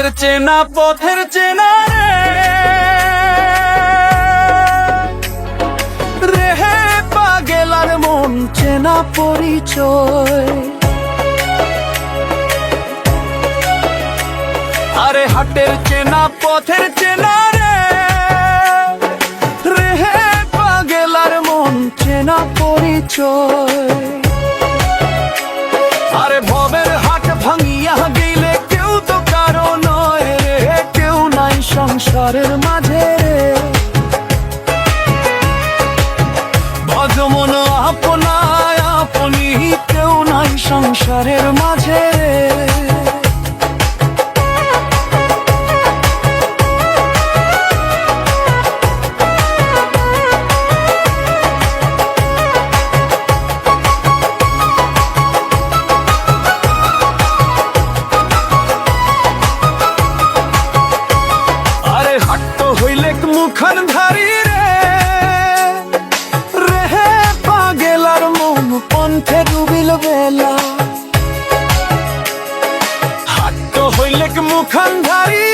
হাটের চেনা পথের চেনা রে হে পাগেলার মন চেনা পরিচয়। আরে হাটের চেনা পথের চেনা রে হে পাগেলার মন চেনা পরিচয়। আরে ভবের হাট ভাঙিয়া গেলে কেউ তো কারো নয় রে, কেউ নাই সংসারের মাঝে। ভজমন আপনায় আপনি, কেউ নাই সংসারের মাঝে। মুখান ধারি রে হে পাগেলার মন পন্থে ডুবিল বেলা। হাট হইলে মুখান ধারি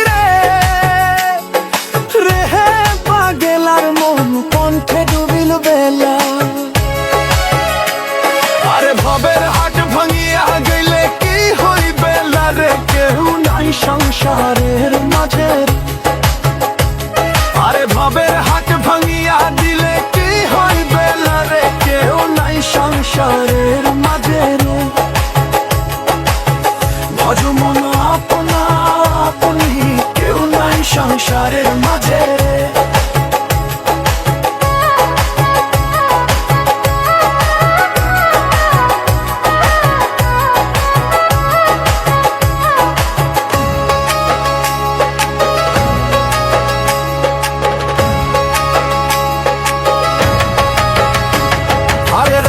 রে হে পাগেলার মন পন্থে ডুবিল বেলা। আরে ভবের হাট ভাঙিয়া গেলে কি হইবে রে, কেউ নাই সংসারের মাঝে। আরে ভবের হাট ভাঙিয়া দিলে কি হইবে রে, কেউ নাই সংসারের মাঝে রে। ভজমন আপনা আপনি, কেউ নাই সংসারের মাঝে রে।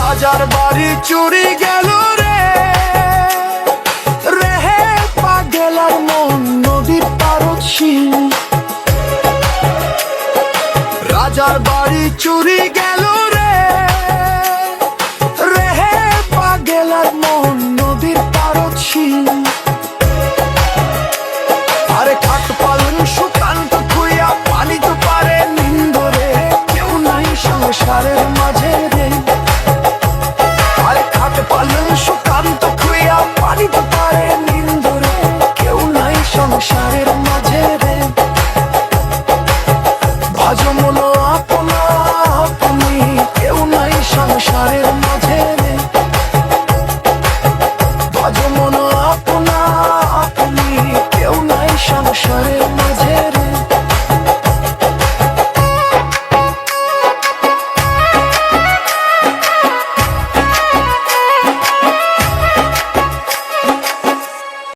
রাজার বাড়ি চুরি গেল রে হে পাগেলার মন নদীর পারদশীল। রাজার বাড়ি চুরি গেল রে হে পাগেলার মন নদীর পারদশীল। আরে খাট পালন সুকান্ত খুইয়া পানি তো পারে নিন্দরে, কেউ নাই সংসারের মাঝে রে। পালন সুকান্ত খুইয়া পানি তো পারে নিন্দরে, কেউ নাই সংসারের মাঝে রে। ভজমন আপনা আপনি, কেউ নাই সংসারের মাঝে রে। ভজমন